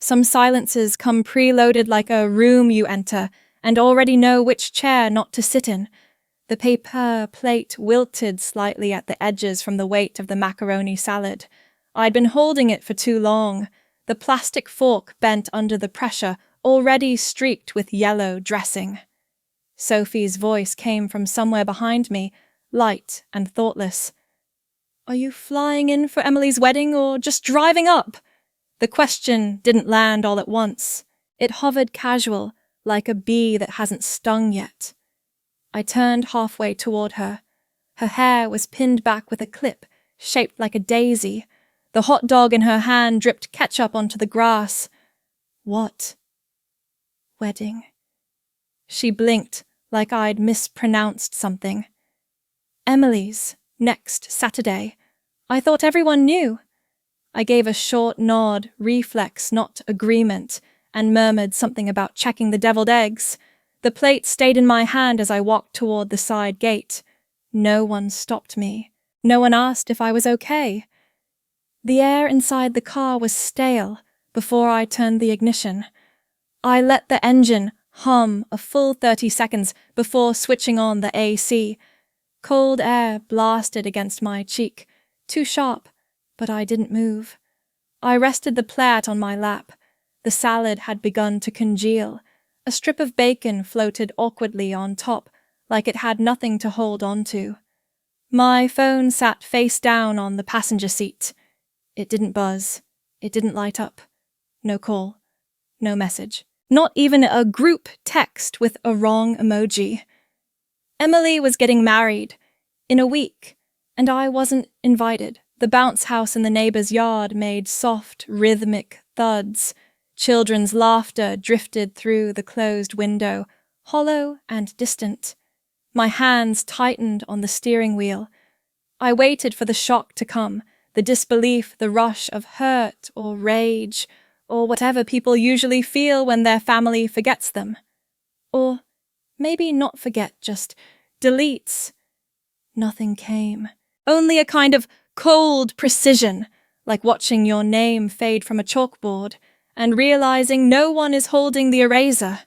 Some silences come preloaded like a room you enter and already know which chair not to sit in. The paper plate wilted slightly at the edges from the weight of the macaroni salad. I'd been holding it for too long. The plastic fork bent under the pressure, already streaked with yellow dressing. Sophie's voice came from somewhere behind me, light and thoughtless. "Are you flying in for Emily's wedding or just driving up?" The question didn't land all at once. It hovered casual, like a bee that hasn't stung yet. I turned halfway toward her. Her hair was pinned back with a clip, shaped like a daisy. The hot dog in her hand dripped ketchup onto the grass. What? Wedding. She blinked, like I'd mispronounced something. Emily's, next Saturday. I thought everyone knew. I gave a short nod, reflex, not agreement, and murmured something about checking the deviled eggs. The plate stayed in my hand as I walked toward the side gate. No one stopped me. No one asked if I was okay. The air inside the car was stale before I turned the ignition. I let the engine hum a full 30 seconds before switching on the AC. Cold air blasted against my cheek, too sharp, but I didn't move. I rested the plate on my lap. The salad had begun to congeal. A strip of bacon floated awkwardly on top, like it had nothing to hold on to. My phone sat face down on the passenger seat. It didn't buzz. It didn't light up. No call. No message. Not even a group text with a wrong emoji. Emily was getting married in a week, and I wasn't invited. The bounce house in the neighbor's yard made soft, rhythmic thuds. Children's laughter drifted through the closed window, hollow and distant. My hands tightened on the steering wheel. I waited for the shock to come, the disbelief, the rush of hurt or rage, or whatever people usually feel when their family forgets them. Or maybe not forget, just deletes. Nothing came. Only a kind of cold precision, like watching your name fade from a chalkboard and realizing no one is holding the eraser.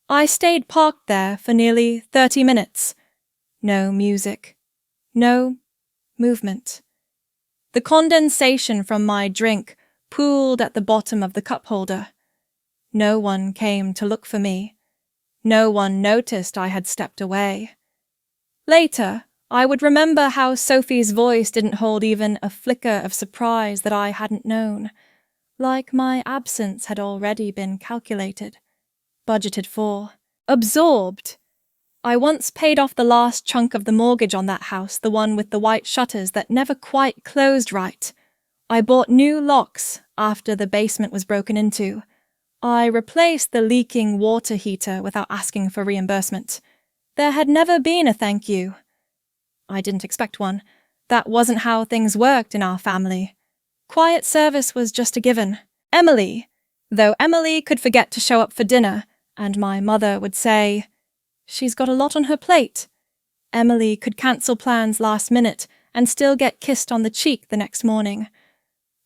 I stayed parked there for nearly 30 minutes. No music. No movement. The condensation from my drink pooled at the bottom of the cup holder. No one came to look for me. No one noticed I had stepped away. Later, I would remember how Sophie's voice didn't hold even a flicker of surprise that I hadn't known. Like my absence had already been calculated, budgeted for, absorbed. I once paid off the last chunk of the mortgage on that house, the one with the white shutters that never quite closed right. I bought new locks after the basement was broken into. I replaced the leaking water heater without asking for reimbursement. There had never been a thank you. I didn't expect one. That wasn't how things worked in our family. Quiet service was just a given. Emily, though Emily could forget to show up for dinner, and my mother would say, "She's got a lot on her plate." Emily could cancel plans last minute and still get kissed on the cheek the next morning.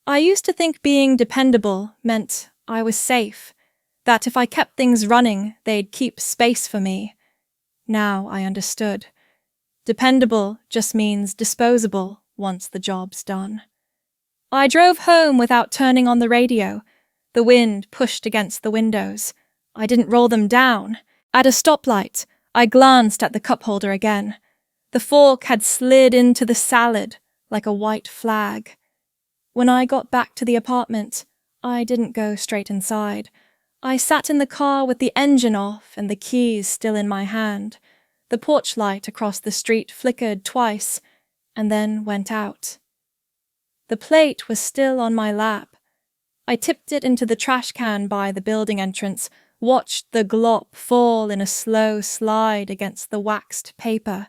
I used to think being dependable meant I was safe, that if I kept things running, they'd keep space for me. Now I understood. Dependable just means disposable once the job's done. I drove home without turning on the radio. The wind pushed against the windows. I didn't roll them down. At a stoplight, I glanced at the cup holder again. The fork had slid into the salad like a white flag. When I got back to the apartment, I didn't go straight inside. I sat in the car with the engine off and the keys still in my hand. The porch light across the street flickered twice and then went out. The plate was still on my lap. I tipped it into the trash can by the building entrance, watched the glop fall in a slow slide against the waxed paper.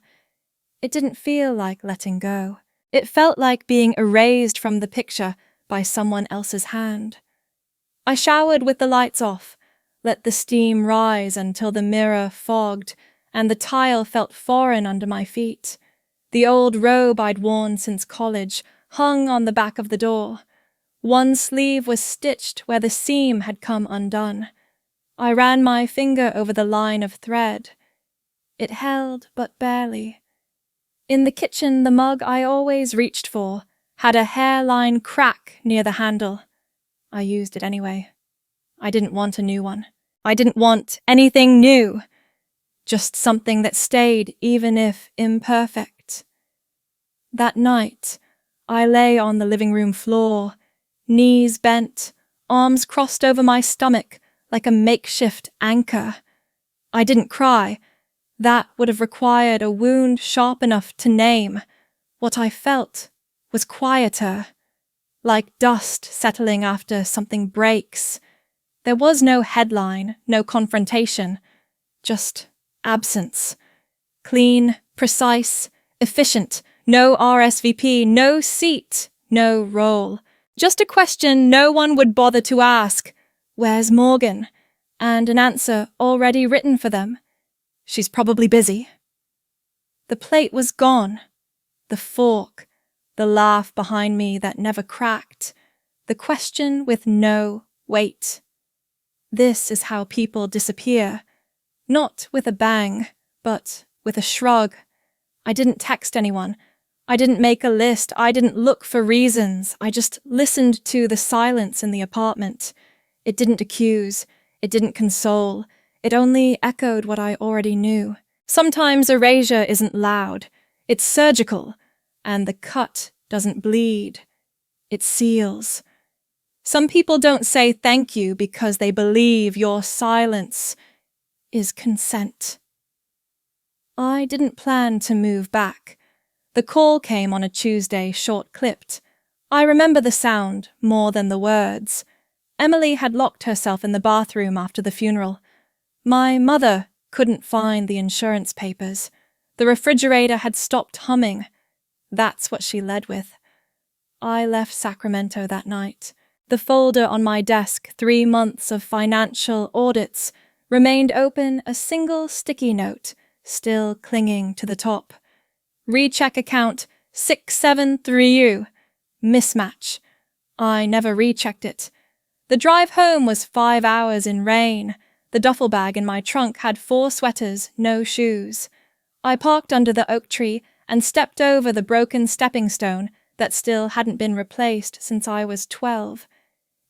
It didn't feel like letting go. It felt like being erased from the picture by someone else's hand. I showered with the lights off, let the steam rise until the mirror fogged and the tile felt foreign under my feet. The old robe I'd worn since college hung on the back of the door. One sleeve was stitched where the seam had come undone. I ran my finger over the line of thread. It held but barely. In the kitchen, the mug I always reached for had a hairline crack near the handle. I used it anyway. I didn't want a new one. I didn't want anything new. Just something that stayed, even if imperfect. That night, I lay on the living room floor, knees bent, arms crossed over my stomach like a makeshift anchor. I didn't cry. That would have required a wound sharp enough to name. What I felt was quieter, like dust settling after something breaks. There was no headline, no confrontation, just absence. Clean, precise, efficient, no RSVP, no seat, no role. Just a question no one would bother to ask, "Where's Morgan?" and an answer already written for them. "She's probably busy." The plate was gone. The fork, the laugh behind me that never cracked, the question with no weight. This is how people disappear. Not with a bang, but with a shrug. I didn't text anyone. I didn't make a list. I didn't look for reasons. I just listened to the silence in the apartment. It didn't accuse. It didn't console. It only echoed what I already knew. Sometimes erasure isn't loud. It's surgical, and the cut doesn't bleed. It seals. Some people don't say thank you because they believe your silence is consent. I didn't plan to move back. The call came on a Tuesday, short-clipped. I remember the sound more than the words. Emily had locked herself in the bathroom after the funeral. My mother couldn't find the insurance papers. The refrigerator had stopped humming. That's what she led with. I left Sacramento that night. The folder on my desk, 3 months of financial audits, remained open, a single sticky note, still clinging to the top. Recheck account 673U. Mismatch. I never rechecked it. The drive home was 5 hours in rain. The duffel bag in my trunk had 4 sweaters, no shoes. I parked under the oak tree and stepped over the broken stepping stone that still hadn't been replaced since I was 12.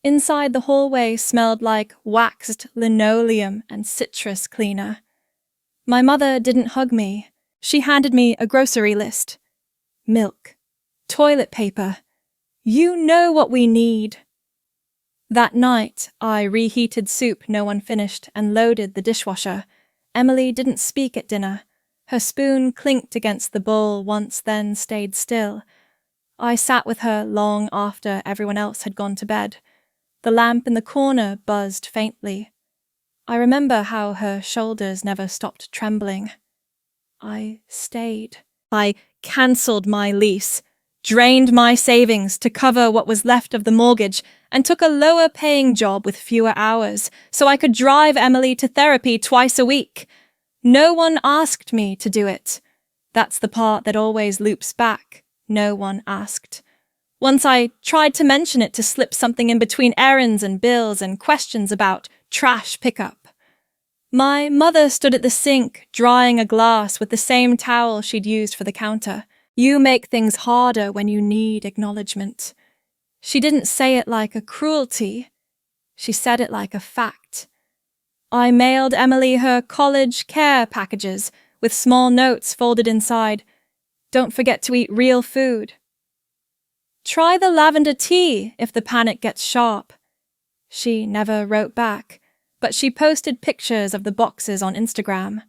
Inside, the hallway smelled like waxed linoleum and citrus cleaner. My mother didn't hug me. She handed me a grocery list. Milk. Toilet paper. You know what we need. That night, I reheated soup no one finished and loaded the dishwasher. Emily didn't speak at dinner. Her spoon clinked against the bowl once, then stayed still. I sat with her long after everyone else had gone to bed. The lamp in the corner buzzed faintly. I remember how her shoulders never stopped trembling. I stayed. I cancelled my lease, drained my savings to cover what was left of the mortgage, and took a lower-paying job with fewer hours so I could drive Emily to therapy twice a week. No one asked me to do it. That's the part that always loops back. No one asked. Once I tried to mention it to slip something in between errands and bills and questions about trash pickup. My mother stood at the sink, drying a glass with the same towel she'd used for the counter. You make things harder when you need acknowledgement. She didn't say it like a cruelty. She said it like a fact. I mailed Emily her college care packages with small notes folded inside. Don't forget to eat real food. Try the lavender tea if the panic gets sharp. She never wrote back, but she posted pictures of the boxes on Instagram.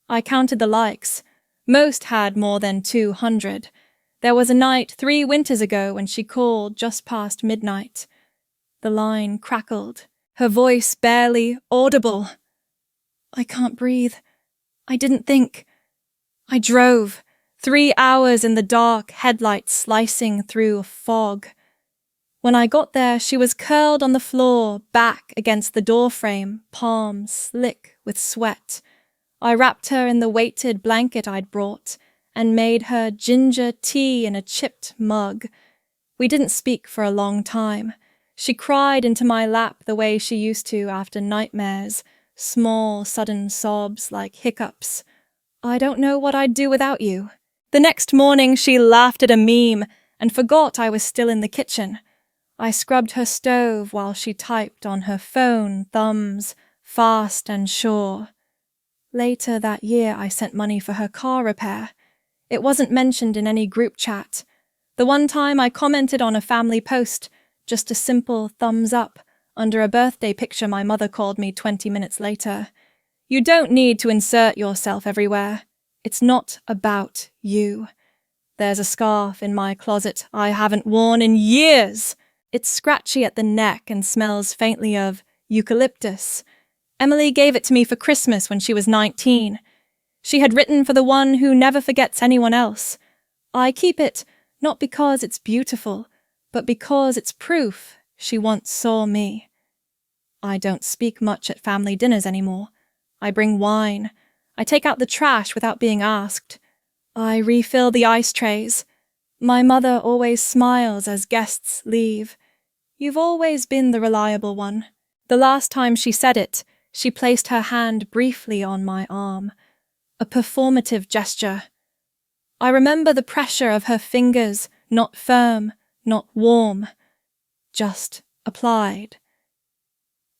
I counted the likes. Most had more than 200. There was a night 3 winters ago when she called just past midnight. The line crackled, her voice barely audible. I can't breathe. I didn't think. I drove. 3 hours in the dark, headlights slicing through a fog. When I got there, she was curled on the floor, back against the doorframe, palms slick with sweat. I wrapped her in the weighted blanket I'd brought and made her ginger tea in a chipped mug. We didn't speak for a long time. She cried into my lap the way she used to after nightmares, small, sudden sobs like hiccups. I don't know what I'd do without you. The next morning she laughed at a meme and forgot I was still in the kitchen. I scrubbed her stove while she typed on her phone, thumbs, fast and sure. Later that year I sent money for her car repair. It wasn't mentioned in any group chat. The one time I commented on a family post, just a simple thumbs up, under a birthday picture my mother called me 20 minutes later. You don't need to insert yourself everywhere. It's not about you. There's a scarf in my closet I haven't worn in years. It's scratchy at the neck and smells faintly of eucalyptus. Emily gave it to me for Christmas when she was 19. She had written for the one who never forgets anyone else. I keep it not because it's beautiful, but because it's proof she once saw me. I don't speak much at family dinners anymore. I bring wine. I take out the trash without being asked. I refill the ice trays. My mother always smiles as guests leave. You've always been the reliable one. The last time she said it, she placed her hand briefly on my arm. A performative gesture. I remember the pressure of her fingers, not firm, not warm, just applied.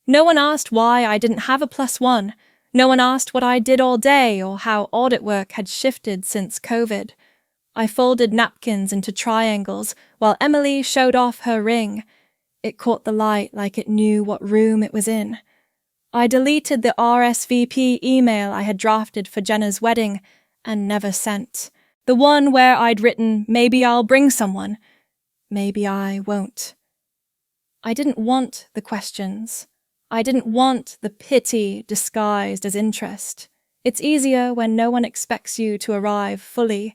No one asked why I didn't have a +1. No one asked what I did all day or how audit work had shifted since COVID. I folded napkins into triangles while Emily showed off her ring. It caught the light like it knew what room it was in. I deleted the RSVP email I had drafted for Jenna's wedding and never sent. The one where I'd written, maybe I'll bring someone. Maybe I won't. I didn't want the questions. I didn't want the pity disguised as interest. It's easier when no one expects you to arrive fully.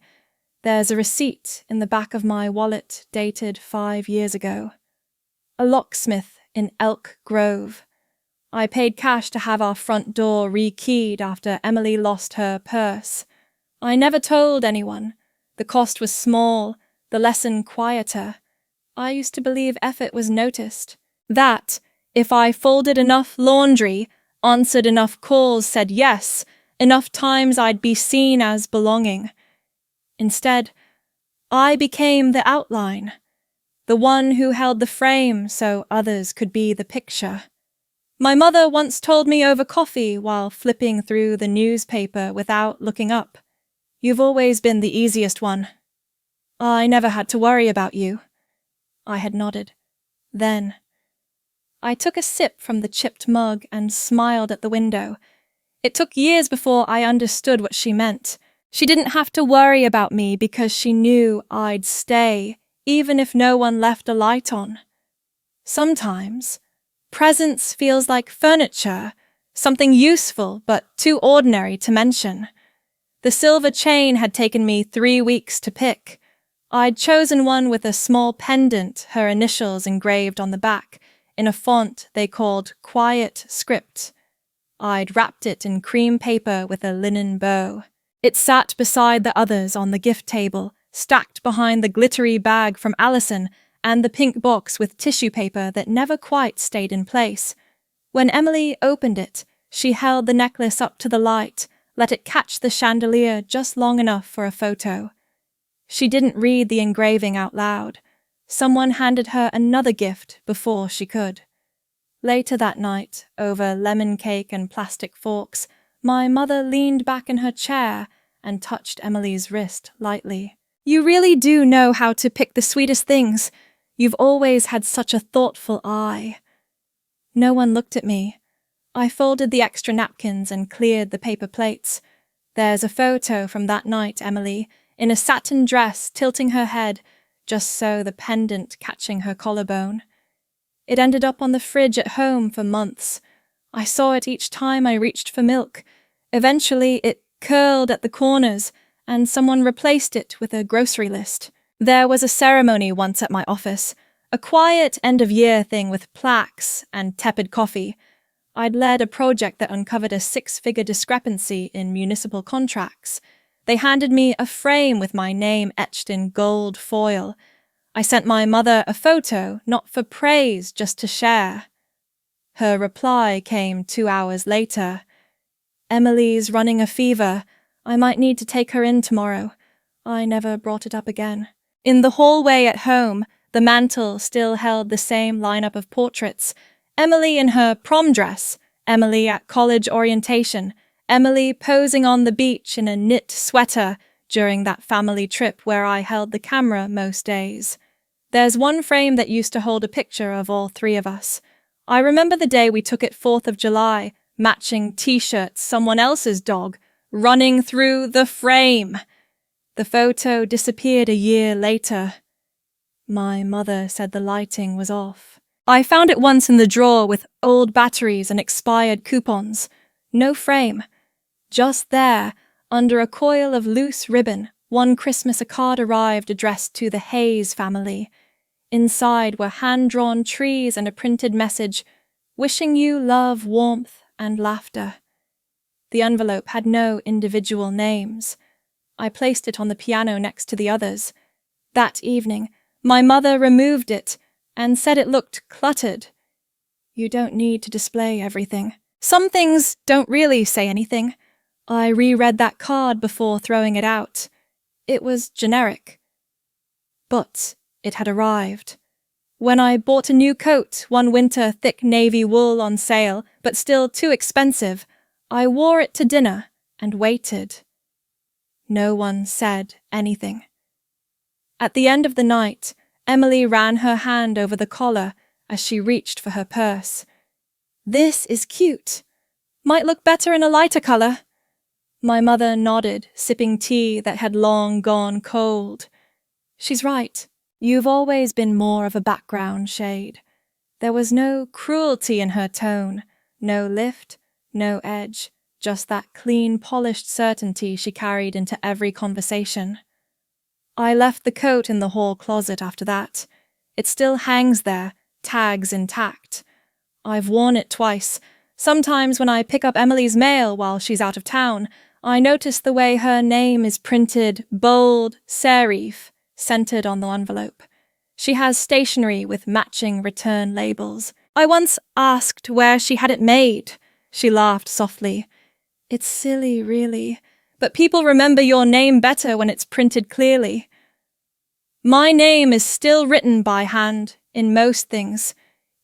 There's a receipt in the back of my wallet dated 5 years ago. A locksmith in Elk Grove. I paid cash to have our front door rekeyed after Emily lost her purse. I never told anyone. The cost was small, the lesson quieter. I used to believe effort was noticed. That, if I folded enough laundry, answered enough calls, said yes, enough times I'd be seen as belonging. Instead, I became the outline, the one who held the frame so others could be the picture. My mother once told me over coffee while flipping through the newspaper without looking up, "You've always been the easiest one." I never had to worry about you. I had nodded. Then I took a sip from the chipped mug and smiled at the window. It took years before I understood what she meant. She didn't have to worry about me because she knew I'd stay, even if no one left a light on. Sometimes, presence feels like furniture, something useful but too ordinary to mention. The silver chain had taken me 3 weeks to pick. I'd chosen one with a small pendant, her initials engraved on the back, in a font they called Quiet Script. I'd wrapped it in cream paper with a linen bow. It sat beside the others on the gift table, stacked behind the glittery bag from Allison and the pink box with tissue paper that never quite stayed in place. When Emily opened it, she held the necklace up to the light, let it catch the chandelier just long enough for a photo. She didn't read the engraving out loud. Someone handed her another gift before she could. Later that night, over lemon cake and plastic forks, my mother leaned back in her chair and touched Emily's wrist lightly. "You really do know how to pick the sweetest things. You've always had such a thoughtful eye." No one looked at me. I folded the extra napkins and cleared the paper plates. "There's a photo from that night, Emily, in a satin dress tilting her head, just so the pendant catching her collarbone. It ended up on the fridge at home for months. I saw it each time I reached for milk. Eventually it curled at the corners, and someone replaced it with a grocery list. There was a ceremony once at my office, a quiet end-of-year thing with plaques and tepid coffee. I'd led a project that uncovered a 6-figure discrepancy in municipal contracts. They handed me a frame with my name etched in gold foil. I sent my mother a photo, not for praise, just to share. Her reply came 2 hours later. Emily's running a fever. I might need to take her in tomorrow. I never brought it up again. In the hallway at home, the mantel still held the same lineup of portraits. Emily in her prom dress, Emily at college orientation, Emily posing on the beach in a knit sweater during that family trip where I held the camera most days. There's one frame that used to hold a picture of all three of us. I remember the day we took it 4th of July, matching t-shirts, someone else's dog, running through the frame. The photo disappeared a year later. My mother said the lighting was off. I found it once in the drawer with old batteries and expired coupons. No frame. Just there, under a coil of loose ribbon, one Christmas a card arrived addressed to the Hayes family. Inside were hand-drawn trees and a printed message, wishing you love, warmth, and laughter. The envelope had no individual names. I placed it on the piano next to the others. That evening, my mother removed it and said it looked cluttered. You don't need to display everything. Some things don't really say anything. I reread that card before throwing it out. It was generic. But it had arrived. When I bought a new coat, one winter thick navy wool on sale, but still too expensive, I wore it to dinner and waited. No one said anything. At the end of the night, Emily ran her hand over the collar as she reached for her purse. This is cute. Might look better in a lighter colour. My mother nodded, sipping tea that had long gone cold. She's right. You've always been more of a background shade. There was no cruelty in her tone, no lift, no edge, just that clean, polished certainty she carried into every conversation. I left the coat in the hall closet after that. It still hangs there, tags intact. I've worn it twice. Sometimes when I pick up Emily's mail while she's out of town, I notice the way her name is printed bold serif, centered on the envelope. She has stationery with matching return labels. I once asked where she had it made. She laughed softly. It's silly, really, but people remember your name better when it's printed clearly. My name is still written by hand in most things.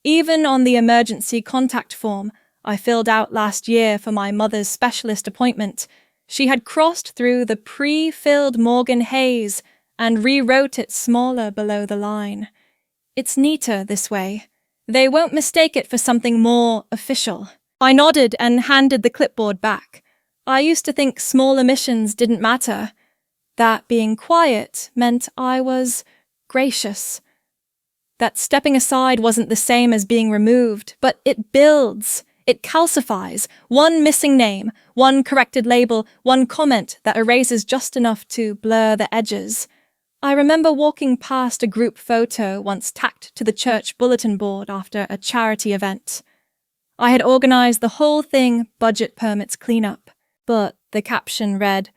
Even on the emergency contact form I filled out last year for my mother's specialist appointment, she had crossed through the pre-filled Morgan Hayes and rewrote it smaller below the line. It's neater this way. They won't mistake it for something more official. I nodded and handed the clipboard back. I used to think small omissions didn't matter. That being quiet meant I was gracious. That stepping aside wasn't the same as being removed, but it builds. It calcifies. One missing name, one corrected label, one comment that erases just enough to blur the edges. I remember walking past a group photo once tacked to the church bulletin board after a charity event. I had organized the whole thing budget permits cleanup, but the caption read,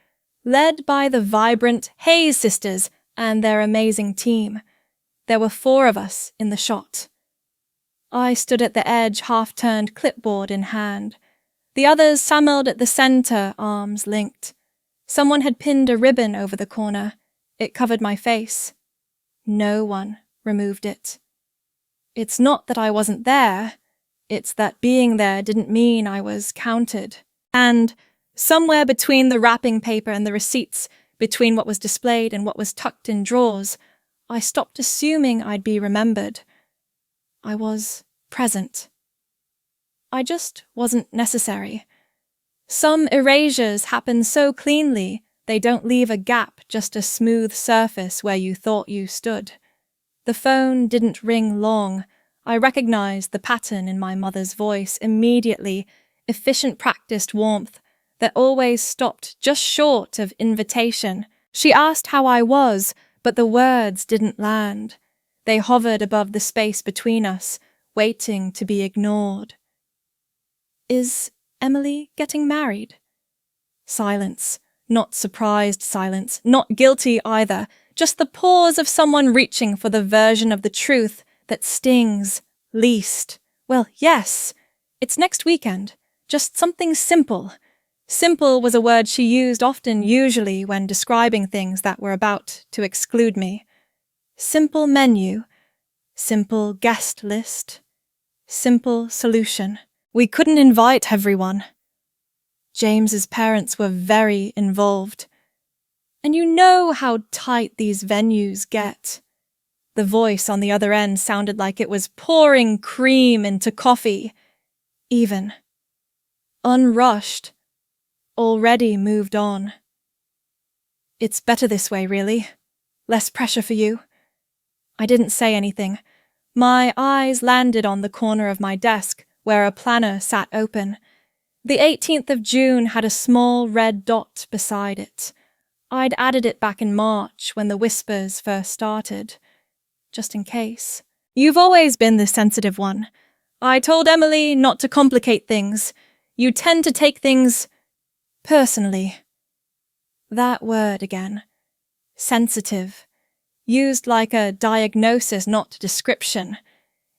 "Led by the vibrant Hayes sisters and their amazing team." There were 4 of us in the shot. I stood at the edge, half-turned clipboard in hand. The others sampled at the center, arms linked. Someone had pinned a ribbon over the corner. It covered my face. No one removed it. It's not that I wasn't there. It's that being there didn't mean I was counted. And somewhere between the wrapping paper and the receipts, between what was displayed and what was tucked in drawers, I stopped assuming I'd be remembered. I was present. I just wasn't necessary. Some erasures happen so cleanly, they don't leave a gap, just a smooth surface where you thought you stood. The phone didn't ring long. I recognized the pattern in my mother's voice immediately, efficient practiced warmth that always stopped just short of invitation. She asked how I was, but the words didn't land. They hovered above the space between us, waiting to be ignored. Is Emily getting married? Silence. Not surprised silence, not guilty either, just the pause of someone reaching for the version of the truth that stings least. Well, yes, it's next weekend. Just something simple. Simple was a word she used often, usually when describing things that were about to exclude me. Simple menu, simple guest list, simple solution. We couldn't invite everyone. James's parents were very involved. And you know how tight these venues get. The voice on the other end sounded like it was pouring cream into coffee. Even. Unrushed. Already moved on. It's better this way, really. Less pressure for you. I didn't say anything. My eyes landed on the corner of my desk, where a planner sat open. The 18th of June had a small red dot beside it. I'd added it back in March when the whispers first started. Just in case. You've always been the sensitive one. I told Emily not to complicate things. You tend to take things personally. That word again. Sensitive. Used like a diagnosis, not description.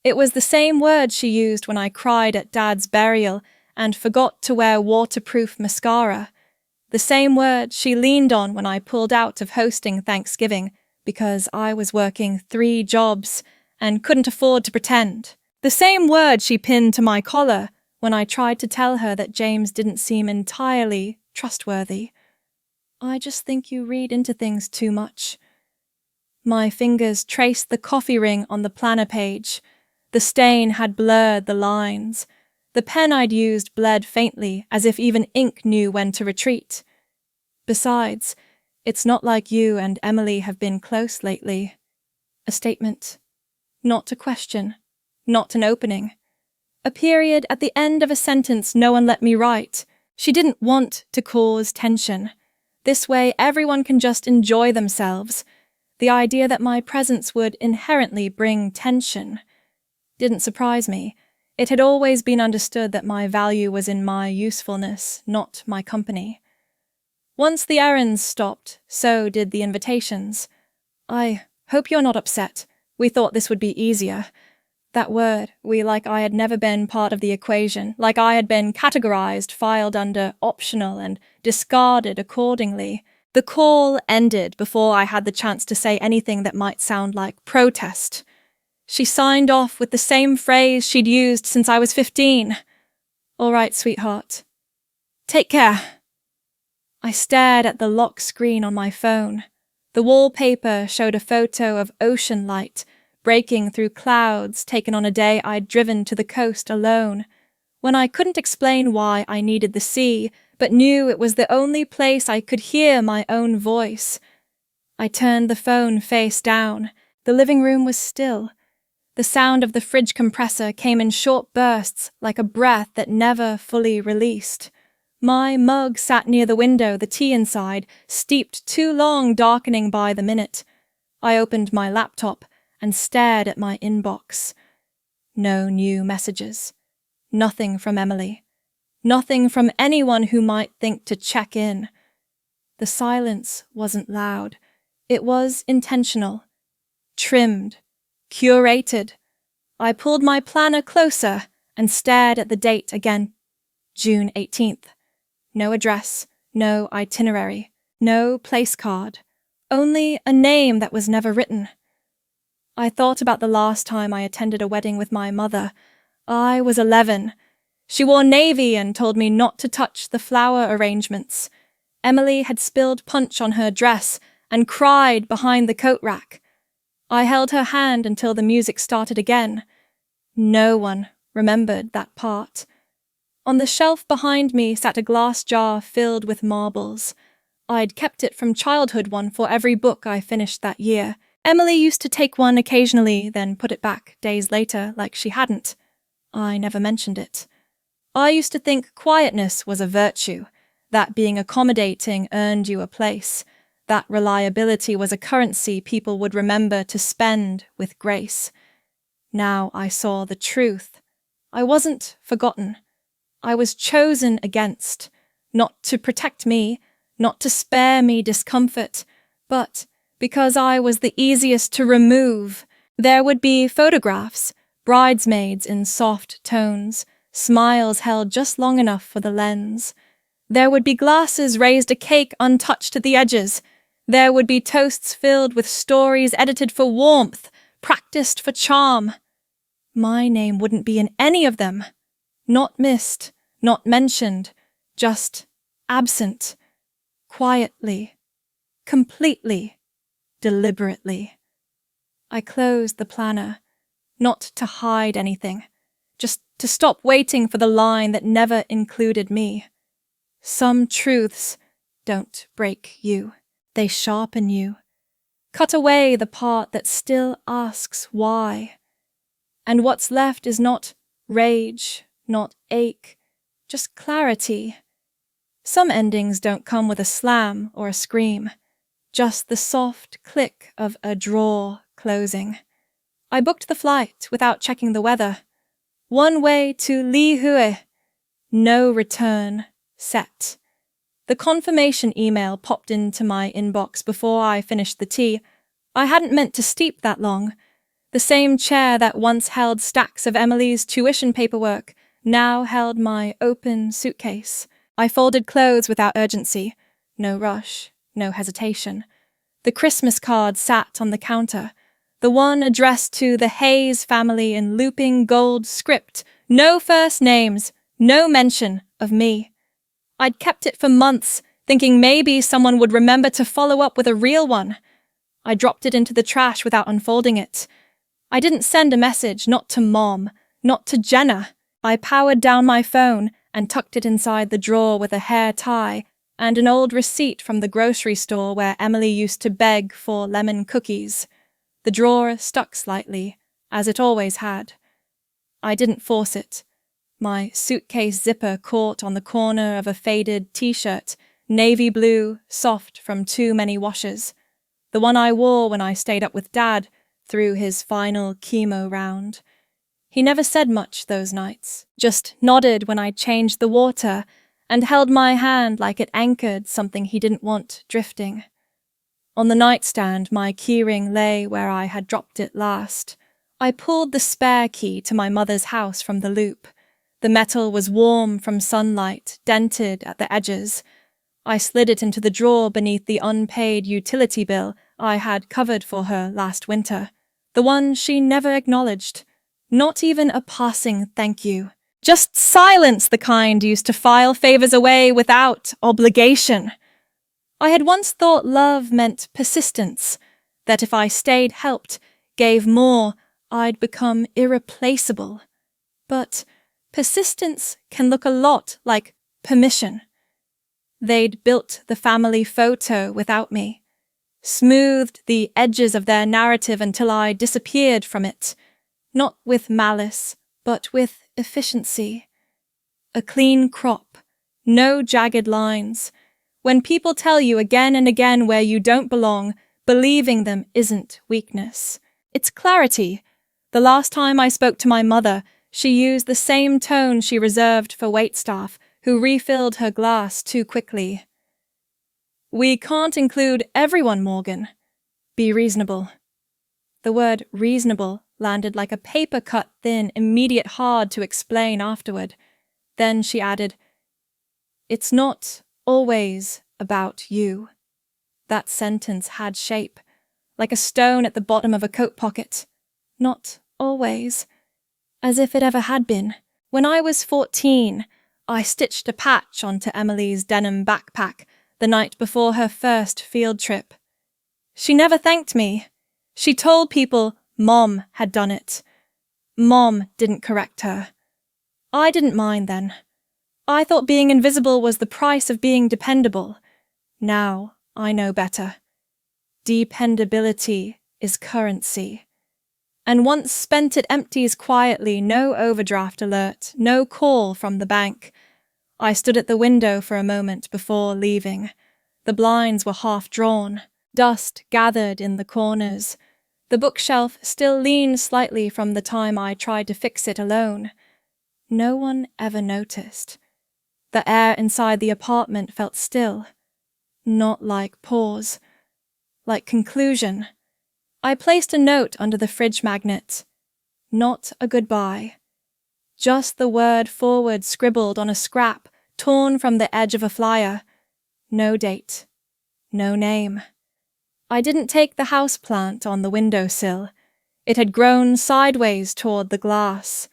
It was the same word she used when I cried at Dad's burial and forgot to wear waterproof mascara. The same word she leaned on when I pulled out of hosting Thanksgiving because I was working 3 jobs and couldn't afford to pretend. The same word she pinned to my collar when I tried to tell her that James didn't seem entirely trustworthy. I just think you read into things too much. My fingers traced the coffee ring on the planner page. The stain had blurred the lines. The pen I'd used bled faintly, as if even ink knew when to retreat. Besides, it's not like you and Emily have been close lately. A statement. Not a question. Not an opening. A period at the end of a sentence no one let me write. She didn't want to cause tension. This way everyone can just enjoy themselves. The idea that my presence would inherently bring tension didn't surprise me. It had always been understood that my value was in my usefulness, not my company. Once the errands stopped, so did the invitations. I hope you're not upset. We thought this would be easier. That word, like I had never been part of the equation, like I had been categorized, filed under optional, and discarded accordingly. The call ended before I had the chance to say anything that might sound like protest. She signed off with the same phrase she'd used since I was 15. All right, sweetheart. Take care. I stared at the lock screen on my phone. The wallpaper showed a photo of ocean light breaking through clouds taken on a day I'd driven to the coast alone, when I couldn't explain why I needed the sea, but knew it was the only place I could hear my own voice. I turned the phone face down. The living room was still. The sound of the fridge compressor came in short bursts, like a breath that never fully released. My mug sat near the window, the tea inside, steeped too long, darkening by the minute. I opened my laptop and stared at my inbox. No new messages. Nothing from Emily. Nothing from anyone who might think to check in. The silence wasn't loud. It was intentional. Trimmed. Curated. I pulled my planner closer and stared at the date again. June 18th. No address, no itinerary, no place card. Only a name that was never written. I thought about the last time I attended a wedding with my mother. I was 11. She wore navy and told me not to touch the flower arrangements. Emily had spilled punch on her dress and cried behind the coat rack. I held her hand until the music started again. No one remembered that part. On the shelf behind me sat a glass jar filled with marbles. I'd kept it from childhood, one for every book I finished that year. Emily used to take one occasionally, then put it back days later like she hadn't. I never mentioned it. I used to think quietness was a virtue, that being accommodating earned you a place, that reliability was a currency people would remember to spend with grace. Now I saw the truth. I wasn't forgotten. I was chosen against, not to protect me, not to spare me discomfort, but Because I was the easiest to remove. There would be photographs, bridesmaids in soft tones, smiles held just long enough for the lens. There would be glasses raised a cake untouched at the edges. There would be toasts filled with stories edited for warmth, practiced for charm. My name wouldn't be in any of them. Not missed, not mentioned, just absent. Quietly, completely, deliberately. I closed the planner, not to hide anything, just to stop waiting for the line that never included me. Some truths don't break you, they sharpen you. Cut away the part that still asks why. And what's left is not rage, not ache, just clarity. Some endings don't come with a slam or a scream, just the soft click of a drawer closing. I booked the flight without checking the weather. One way to Li Hui. No return set. The confirmation email popped into my inbox before I finished the tea. I hadn't meant to steep that long. The same chair that once held stacks of Emily's tuition paperwork now held my open suitcase. I folded clothes without urgency. No rush, no hesitation. The Christmas card sat on the counter, the one addressed to the Hayes family in looping gold script. No first names, no mention of me. I'd kept it for months, thinking maybe someone would remember to follow up with a real one. I dropped it into the trash without unfolding it. I didn't send a message, not to Mom, not to Jenna. I powered down my phone and tucked it inside the drawer with a hair tie and an old receipt from the grocery store where Emily used to beg for lemon cookies. The drawer stuck slightly, as it always had. I didn't force it. My suitcase zipper caught on the corner of a faded t-shirt, navy blue, soft from too many washes. The one I wore when I stayed up with Dad through his final chemo round. He never said much those nights, just nodded when I changed the water and held my hand like it anchored something he didn't want drifting. On the nightstand, my keyring lay where I had dropped it last. I pulled the spare key to my mother's house from the loop. The metal was warm from sunlight, dented at the edges. I slid it into the drawer beneath the unpaid utility bill I had covered for her last winter, the one she never acknowledged. Not even a passing thank you. Just silence, the kind used to file favors away without obligation. I had once thought love meant persistence, that if I stayed helped, gave more, I'd become irreplaceable. But persistence can look a lot like permission. They'd built the family photo without me, smoothed the edges of their narrative until I disappeared from it, not with malice, but with efficiency. A clean crop, no jagged lines. When people tell you again and again where you don't belong, believing them isn't weakness. It's clarity. The last time I spoke to my mother, she used the same tone she reserved for waitstaff, who refilled her glass too quickly. "We can't include everyone, Morgan. Be reasonable." The word reasonable landed like a paper cut thin, immediate hard to explain afterward. Then she added, "It's not always about you." That sentence had shape, like a stone at the bottom of a coat pocket. Not always. As if it ever had been. When I was 14, I stitched a patch onto Emily's denim backpack the night before her first field trip. She never thanked me. She told people Mom had done it. Mom didn't correct her. I didn't mind then. I thought being invisible was the price of being dependable. Now I know better. Dependability is currency. And once spent it empties quietly, no overdraft alert, no call from the bank. I stood at the window for a moment before leaving. The blinds were half drawn, dust gathered in the corners. The bookshelf still leaned slightly from the time I tried to fix it alone. No one ever noticed. The air inside the apartment felt still, not like pause. like conclusion. I placed a note under the fridge magnet. Not a goodbye. Just the word forward scribbled on a scrap torn from the edge of a flyer. No date. No name. I didn't take the houseplant on the windowsill. It had grown sideways toward the glass,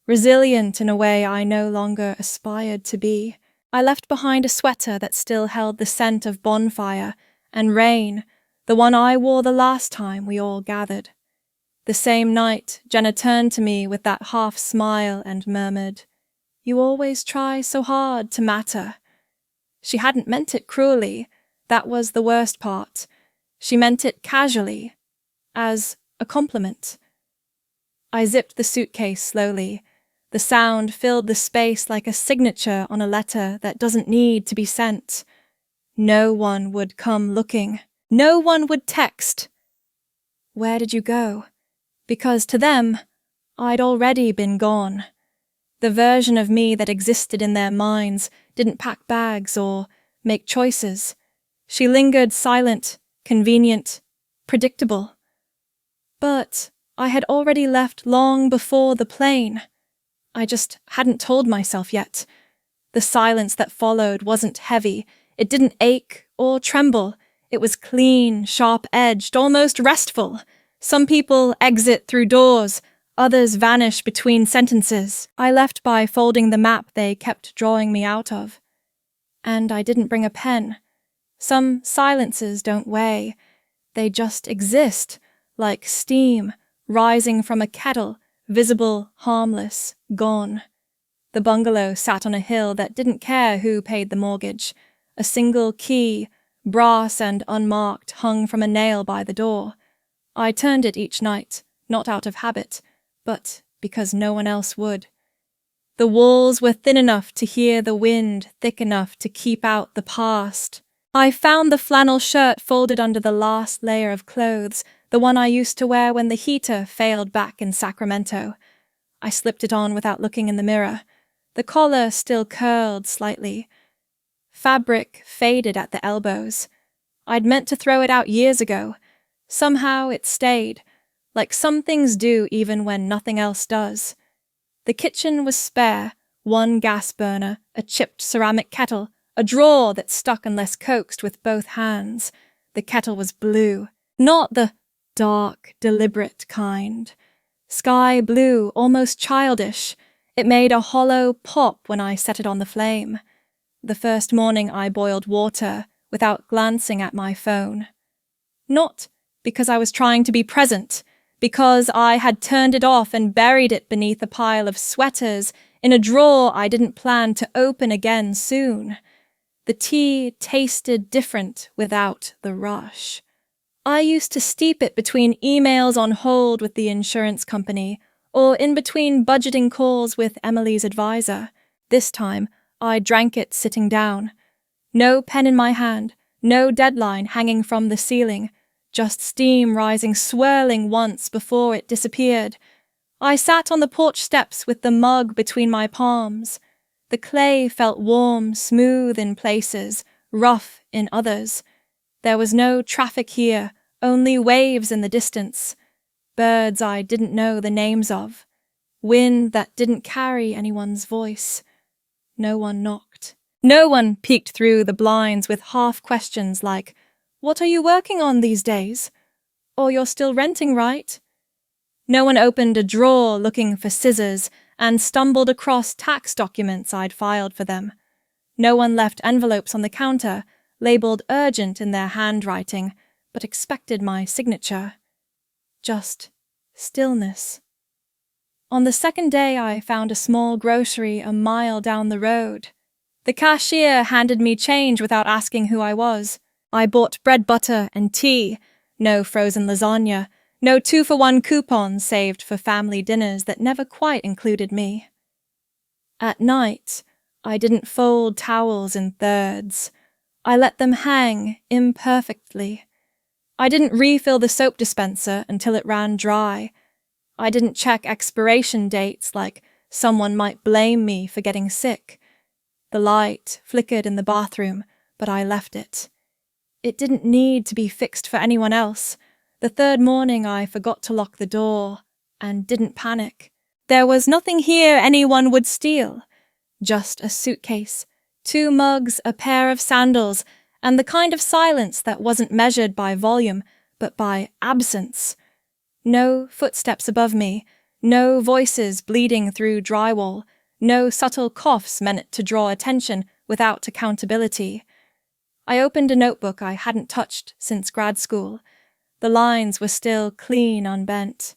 resilient in a way I no longer aspired to be. I left behind a sweater that still held the scent of bonfire and rain, the one I wore the last time we all gathered. The same night, Jenna turned to me with that half smile and murmured, "You always try so hard to matter." She hadn't meant it cruelly. That was the worst part. She meant it casually, as a compliment. I zipped the suitcase slowly. The sound filled the space like a signature on a letter that doesn't need to be sent. No one would come looking. No one would text. Where did you go? Because to them, I'd already been gone. The version of me that existed in their minds didn't pack bags or make choices. She lingered silent, convenient, predictable. But I had already left long before the plane. I just hadn't told myself yet. The silence that followed wasn't heavy. It didn't ache or tremble. It was clean, sharp-edged, almost restful. Some people exit through doors, others vanish between sentences. I left by folding the map they kept drawing me out of. And I didn't bring a pen. Some silences don't weigh. They just exist, like steam rising from a kettle, visible, harmless, gone. The bungalow sat on a hill that didn't care who paid the mortgage. A single key, brass and unmarked, hung from a nail by the door. I turned it each night, not out of habit, but because no one else would. The walls were thin enough to hear the wind, thick enough to keep out the past. I found the flannel shirt folded under the last layer of clothes, the one I used to wear when the heater failed back in Sacramento. I slipped it on without looking in the mirror. The collar still curled slightly. Fabric faded at the elbows. I'd meant to throw it out years ago. Somehow it stayed, like some things do even when nothing else does. The kitchen was spare, one gas burner, a chipped ceramic kettle, a drawer that stuck unless coaxed with both hands. The kettle was blue, not the dark, deliberate kind. Sky blue, almost childish. It made a hollow pop when I set it on the flame. The first morning I boiled water without glancing at my phone. Not because I was trying to be present, because I had turned it off and buried it beneath a pile of sweaters in a drawer I didn't plan to open again soon. The tea tasted different without the rush. I used to steep it between emails on hold with the insurance company, or in between budgeting calls with Emily's advisor. This time, I drank it sitting down. No pen in my hand, no deadline hanging from the ceiling, just steam rising swirling once before it disappeared. I sat on the porch steps with the mug between my palms. The clay felt warm, smooth in places, rough in others. There was no traffic here, only waves in the distance. Birds I didn't know the names of. Wind that didn't carry anyone's voice. No one knocked. No one peeked through the blinds with half questions like, "What are you working on these days?" Or "You're still renting, right?" No one opened a drawer looking for scissors and stumbled across tax documents I'd filed for them. No one left envelopes on the counter, labeled urgent in their handwriting, but expected my signature. Just stillness. On the second day, I found a small grocery a mile down the road. The cashier handed me change without asking who I was. I bought bread, butter, and tea. No frozen lasagna. No 2-for-1 coupons saved for family dinners that never quite included me. At night, I didn't fold towels in thirds. I let them hang imperfectly. I didn't refill the soap dispenser until it ran dry. I didn't check expiration dates like someone might blame me for getting sick. The light flickered in the bathroom, but I left it. It didn't need to be fixed for anyone else. The third morning I forgot to lock the door and didn't panic. There was nothing here anyone would steal. Just a suitcase, 2 mugs, a pair of sandals, and the kind of silence that wasn't measured by volume, but by absence. No footsteps above me, no voices bleeding through drywall, no subtle coughs meant to draw attention without accountability. I opened a notebook I hadn't touched since grad school. The lines were still clean unbent.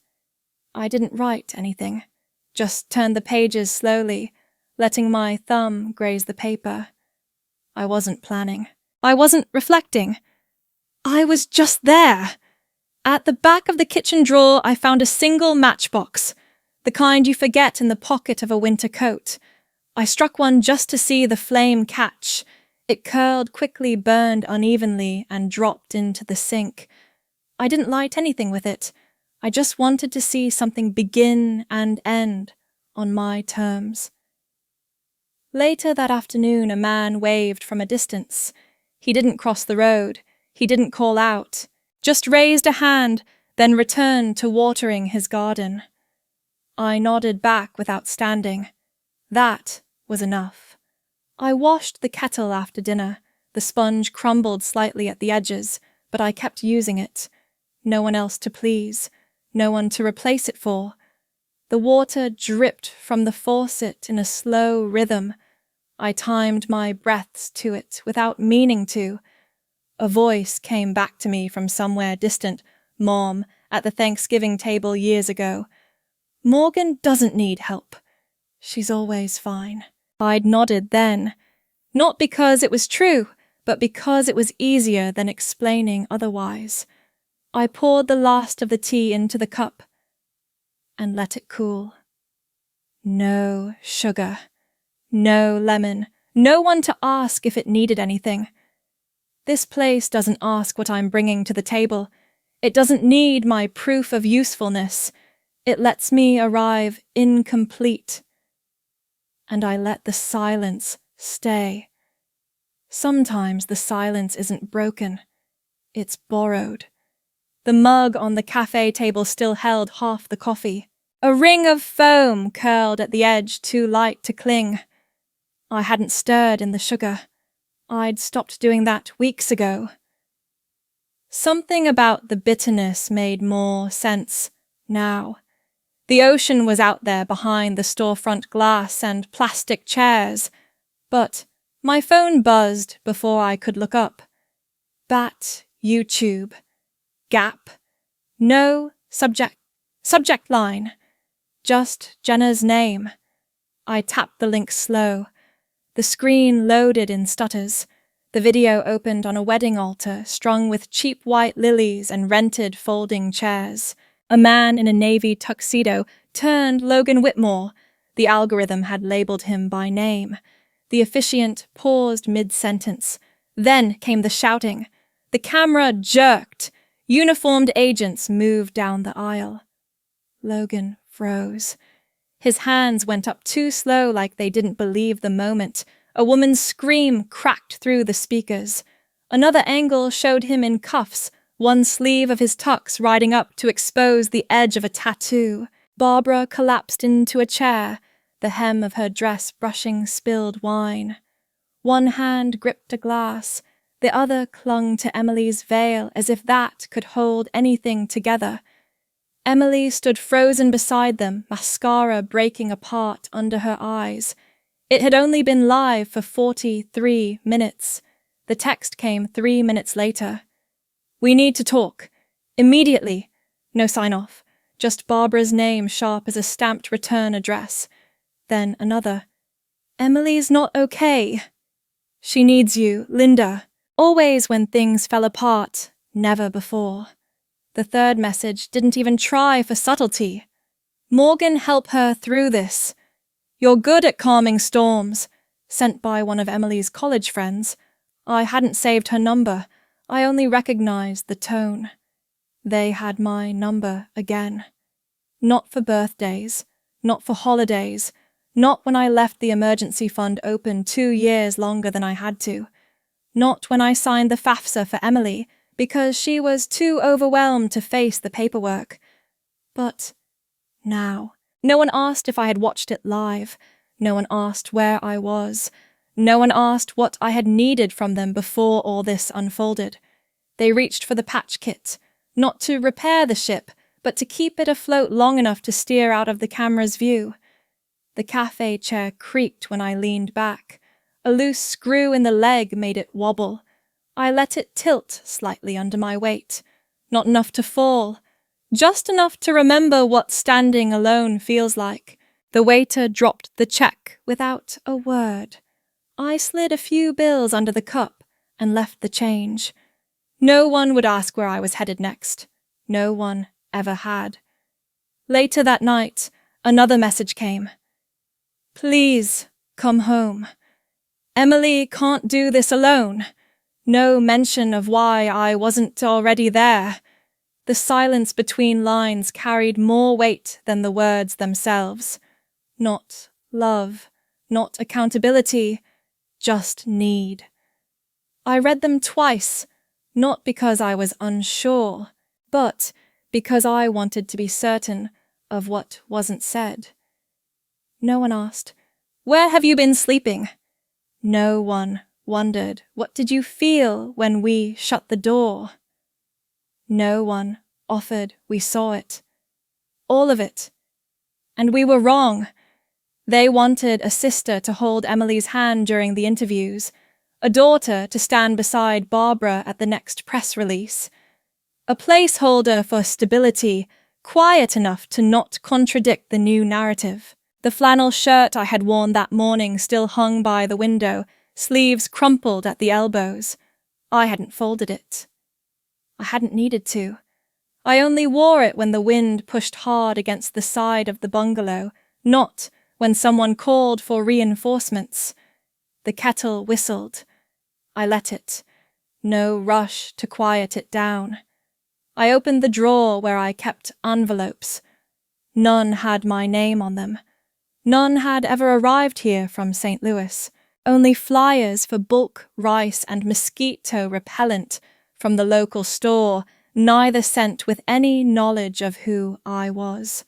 I didn't write anything, just turned the pages slowly, letting my thumb graze the paper. I wasn't planning. I wasn't reflecting. I was just there. At the back of the kitchen drawer, I found a single matchbox, the kind you forget in the pocket of a winter coat. I struck one just to see the flame catch. It curled quickly, burned unevenly, and dropped into the sink. I didn't light anything with it. I just wanted to see something begin and end on my terms. Later that afternoon, a man waved from a distance. He didn't cross the road. He didn't call out. Just raised a hand, then returned to watering his garden. I nodded back without standing. That was enough. I washed the kettle after dinner. The sponge crumbled slightly at the edges, but I kept using it. No one else to please, no one to replace it for. The water dripped from the faucet in a slow rhythm. I timed my breaths to it without meaning to. A voice came back to me from somewhere distant, Mom, at the Thanksgiving table years ago. Morgan doesn't need help. She's always fine. I'd nodded then, not because it was true, but because it was easier than explaining otherwise. I poured the last of the tea into the cup and let it cool. No sugar, no lemon, no one to ask if it needed anything. This place doesn't ask what I'm bringing to the table. It doesn't need my proof of usefulness. It lets me arrive incomplete. And I let the silence stay. Sometimes the silence isn't broken. It's borrowed. The mug on the cafe table still held half the coffee. A ring of foam curled at the edge, too light to cling. I hadn't stirred in the sugar. I'd stopped doing that weeks ago. Something about the bitterness made more sense now. The ocean was out there behind the storefront glass and plastic chairs, but my phone buzzed before I could look up. Bat, YouTube, Gap, no subject line, just Jenna's name. I tapped the link slow. The screen loaded in stutters. The video opened on a wedding altar strung with cheap white lilies and rented folding chairs. A man in a navy tuxedo turned Logan Whitmore. The algorithm had labeled him by name. The officiant paused mid-sentence. Then came the shouting. The camera jerked. Uniformed agents moved down the aisle. Logan froze. His hands went up too slow, like they didn't believe the moment. A woman's scream cracked through the speakers. Another angle showed him in cuffs, one sleeve of his tux riding up to expose the edge of a tattoo. Barbara collapsed into a chair, the hem of her dress brushing spilled wine. One hand gripped a glass, the other clung to Emily's veil as if that could hold anything together. Emily stood frozen beside them, mascara breaking apart under her eyes. It had only been live for 43 minutes. The text came 3 minutes later. "We need to talk. Immediately." No sign-off. Just Barbara's name sharp as a stamped return address. Then another. "Emily's not okay. She needs you, Linda." Always when things fell apart, never before. The third message didn't even try for subtlety. "Morgan, help her through this. You're good at calming storms." Sent by one of Emily's college friends. I hadn't saved her number. I only recognized the tone. They had my number again. Not for birthdays, not for holidays, not when I left the emergency fund open 2 years longer than I had to. Not when I signed the FAFSA for Emily, because she was too overwhelmed to face the paperwork. But now. No one asked if I had watched it live. No one asked where I was. No one asked what I had needed from them before all this unfolded. They reached for the patch kit, not to repair the ship, but to keep it afloat long enough to steer out of the camera's view. The cafe chair creaked when I leaned back. A loose screw in the leg made it wobble. I let it tilt slightly under my weight. Not enough to fall. Just enough to remember what standing alone feels like. The waiter dropped the check without a word. I slid a few bills under the cup and left the change. No one would ask where I was headed next. No one ever had. Later that night, another message came. Please come home. Emily can't do this alone. No mention of why I wasn't already there. The silence between lines carried more weight than the words themselves. Not love, not accountability, just need. I read them twice, not because I was unsure, but because I wanted to be certain of what wasn't said. No one asked, "Where have you been sleeping?" No one wondered, "What did you feel when we shut the door?" No one offered, "We saw it." All of it. And we were wrong. They wanted a sister to hold Emily's hand during the interviews, a daughter to stand beside Barbara at the next press release, a placeholder for stability, quiet enough to not contradict the new narrative. The flannel shirt I had worn that morning still hung by the window, sleeves crumpled at the elbows. I hadn't folded it. I hadn't needed to. I only wore it when the wind pushed hard against the side of the bungalow, not when someone called for reinforcements. The kettle whistled. I let it. No rush to quiet it down. I opened the drawer where I kept envelopes. None had my name on them. None had ever arrived here from St. Louis. Only flyers for bulk rice and mosquito repellent from the local store, neither sent with any knowledge of who I was.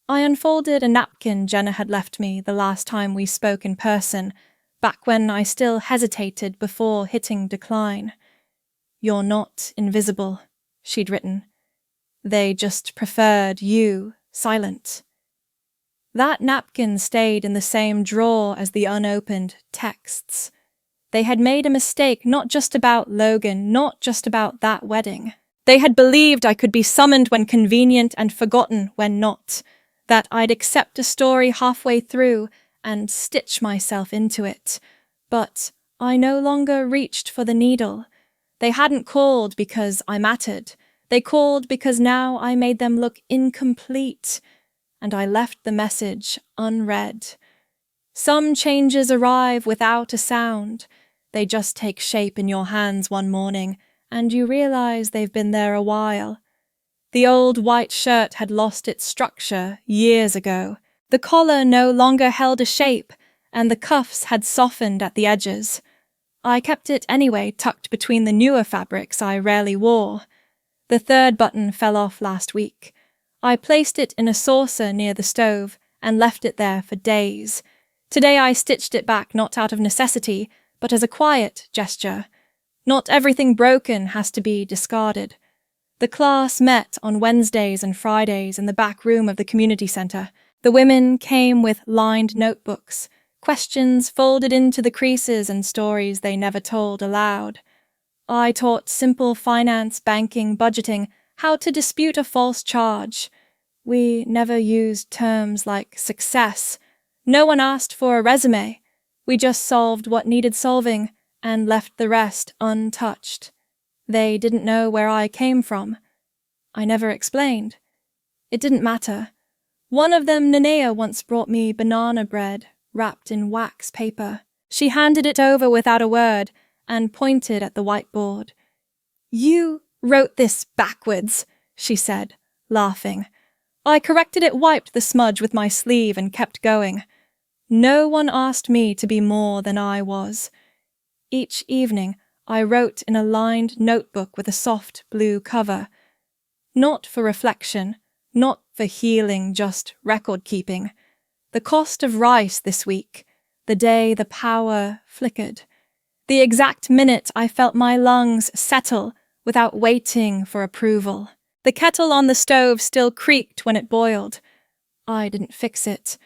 I unfolded a napkin Jenna had left me the last time we spoke in person, back when I still hesitated before hitting decline. "You're not invisible," she'd written. "They just preferred you silent." That napkin stayed in the same drawer as the unopened texts. They had made a mistake not just about Logan, not just about that wedding. They had believed I could be summoned when convenient and forgotten when not, that I'd accept a story halfway through and stitch myself into it. But I no longer reached for the needle. They hadn't called because I mattered. They called because now I made them look incomplete, and I left the message unread. Some changes arrive without a sound. They just take shape in your hands one morning, and you realize they've been there a while. The old white shirt had lost its structure years ago. The collar no longer held a shape, and the cuffs had softened at the edges. I kept it anyway tucked between the newer fabrics I rarely wore. The third button fell off last week. I placed it in a saucer near the stove and left it there for days. Today I stitched it back not out of necessity, but as a quiet gesture. Not everything broken has to be discarded. The class met on Wednesdays and Fridays in the back room of the community center. The women came with lined notebooks, questions folded into the creases and stories they never told aloud. I taught simple finance, banking, budgeting, how to dispute a false charge. We never used terms like success. No one asked for a resume. We just solved what needed solving and left the rest untouched. They didn't know where I came from. I never explained. It didn't matter. One of them, Nenea, once brought me banana bread wrapped in wax paper. She handed it over without a word and pointed at the whiteboard. "You wrote this backwards," she said, laughing. I corrected it, wiped the smudge with my sleeve and kept going. No one asked me to be more than I was. Each evening, I wrote in a lined notebook with a soft blue cover. Not for reflection, not for healing, just record-keeping. The cost of rice this week, the day the power flickered. The exact minute I felt my lungs settle without waiting for approval. The kettle on the stove still creaked when it boiled. I didn't fix it.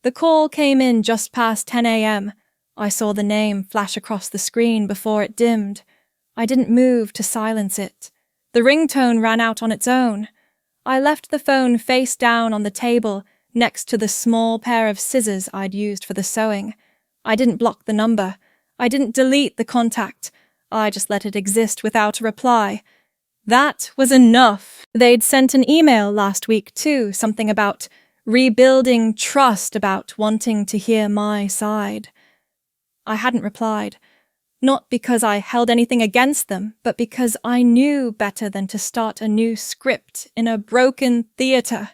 The call came in just past 10 a.m. I saw the name flash across the screen before it dimmed. I didn't move to silence it. The ringtone ran out on its own. I left the phone face down on the table next to the small pair of scissors I'd used for the sewing. I didn't block the number. I didn't delete the contact. I just let it exist without a reply. That was enough. They'd sent an email last week too, something about rebuilding trust, about wanting to hear my side. I hadn't replied. Not because I held anything against them, but because I knew better than to start a new script in a broken theatre.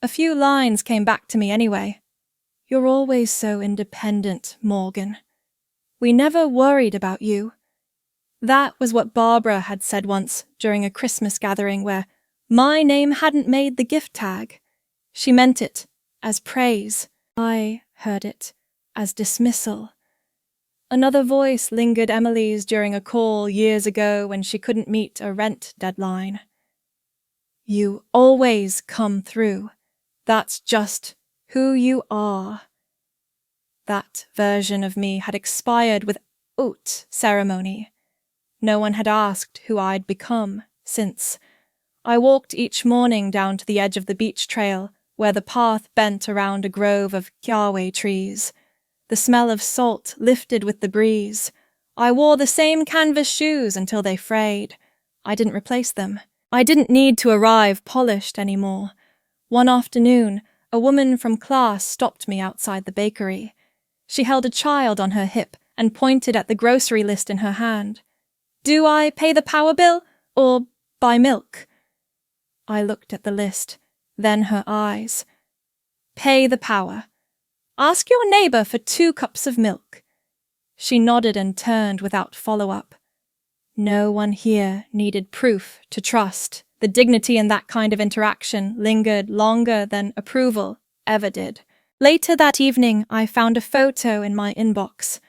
A few lines came back to me anyway. You're always so independent, Morgan. We never worried about you. That was what Barbara had said once during a Christmas gathering where my name hadn't made the gift tag. She meant it as praise. I heard it as dismissal. Another voice lingered Emily's during a call years ago when she couldn't meet a rent deadline. You always come through. That's just who you are. That version of me had expired without ceremony. No one had asked who I'd become since. I walked each morning down to the edge of the beach trail where the path bent around a grove of kiawe trees. The smell of salt lifted with the breeze. I wore the same canvas shoes until they frayed. I didn't replace them. I didn't need to arrive polished anymore. One afternoon, a woman from class stopped me outside the bakery. She held a child on her hip and pointed at the grocery list in her hand. Do I pay the power bill or buy milk? I looked at the list, then her eyes. Pay the power. Ask your neighbour for 2 cups of milk. She nodded and turned without follow-up. No one here needed proof to trust. The dignity in that kind of interaction lingered longer than approval ever did. Later that evening, I found a photo in my inbox.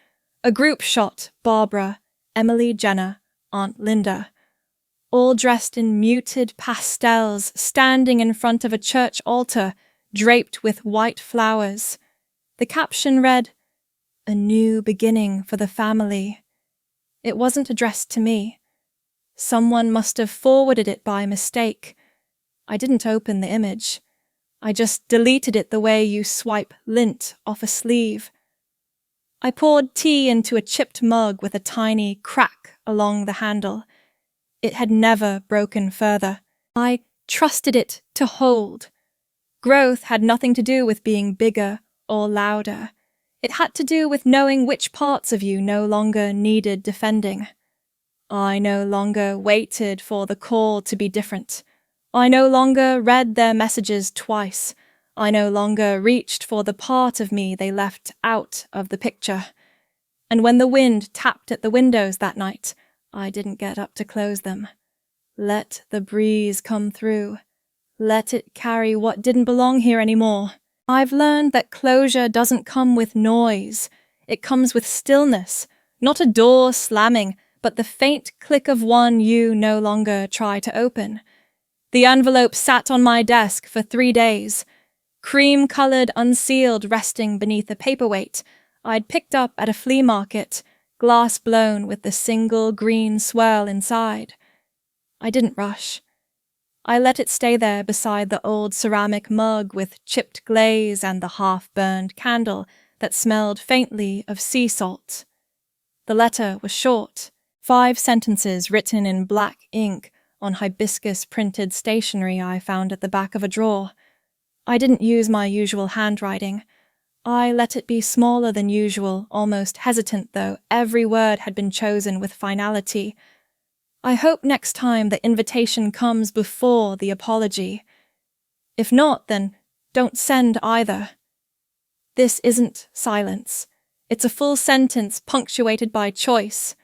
A group shot, Barbara, Emily, Jenna, Aunt Linda, all dressed in muted pastels, standing in front of a church altar draped with white flowers. The caption read, "A new beginning for the family." It wasn't addressed to me. Someone must have forwarded it by mistake. I didn't open the image. I just deleted it the way you swipe lint off a sleeve. I poured tea into a chipped mug with a tiny crack along the handle. It had never broken further. I trusted it to hold. Growth had nothing to do with being bigger or louder. It had to do with knowing which parts of you no longer needed defending. I no longer waited for the call to be different. I no longer read their messages twice. I no longer reached for the part of me they left out of the picture. And when the wind tapped at the windows that night, I didn't get up to close them. Let the breeze come through. Let it carry what didn't belong here anymore. I've learned that closure doesn't come with noise. It comes with stillness, not a door slamming, but the faint click of one you no longer try to open. The envelope sat on my desk for 3 days, cream-colored unsealed resting beneath a paperweight I'd picked up at a flea market, glass blown with the single green swirl inside. I didn't rush. I let it stay there beside the old ceramic mug with chipped glaze and the half-burned candle that smelled faintly of sea salt. The letter was short, 5 sentences written in black ink on hibiscus-printed stationery I found at the back of a drawer. I didn't use my usual handwriting. I let it be smaller than usual, almost hesitant though every word had been chosen with finality. I hope next time the invitation comes before the apology. If not, then don't send either. This isn't silence. It's a full sentence punctuated by choice.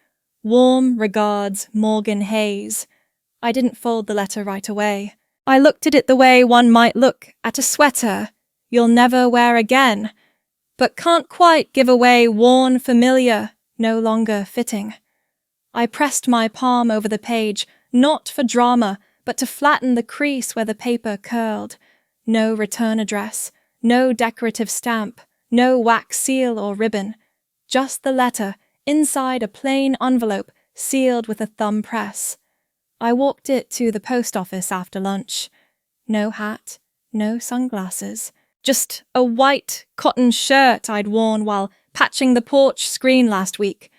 Warm regards, Morgan Hayes. I didn't fold the letter right away. I looked at it the way one might look at a sweater you'll never wear again, but can't quite give away worn familiar, no longer fitting. I pressed my palm over the page, not for drama, but to flatten the crease where the paper curled. No return address, no decorative stamp, no wax seal or ribbon. Just the letter, inside a plain envelope, sealed with a thumb press. I walked it to the post office after lunch. No hat, no sunglasses. Just a white cotton shirt I'd worn while patching the porch screen last week.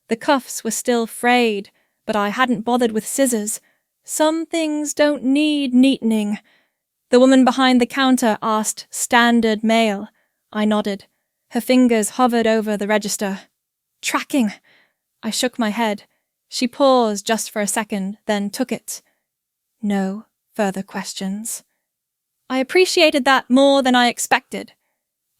The cuffs were still frayed, but I hadn't bothered with scissors. Some things don't need neatening. The woman behind the counter asked standard mail. I nodded. Her fingers hovered over the register. Tracking. I shook my head. She paused just for a second, then took it. No further questions. I appreciated that more than I expected.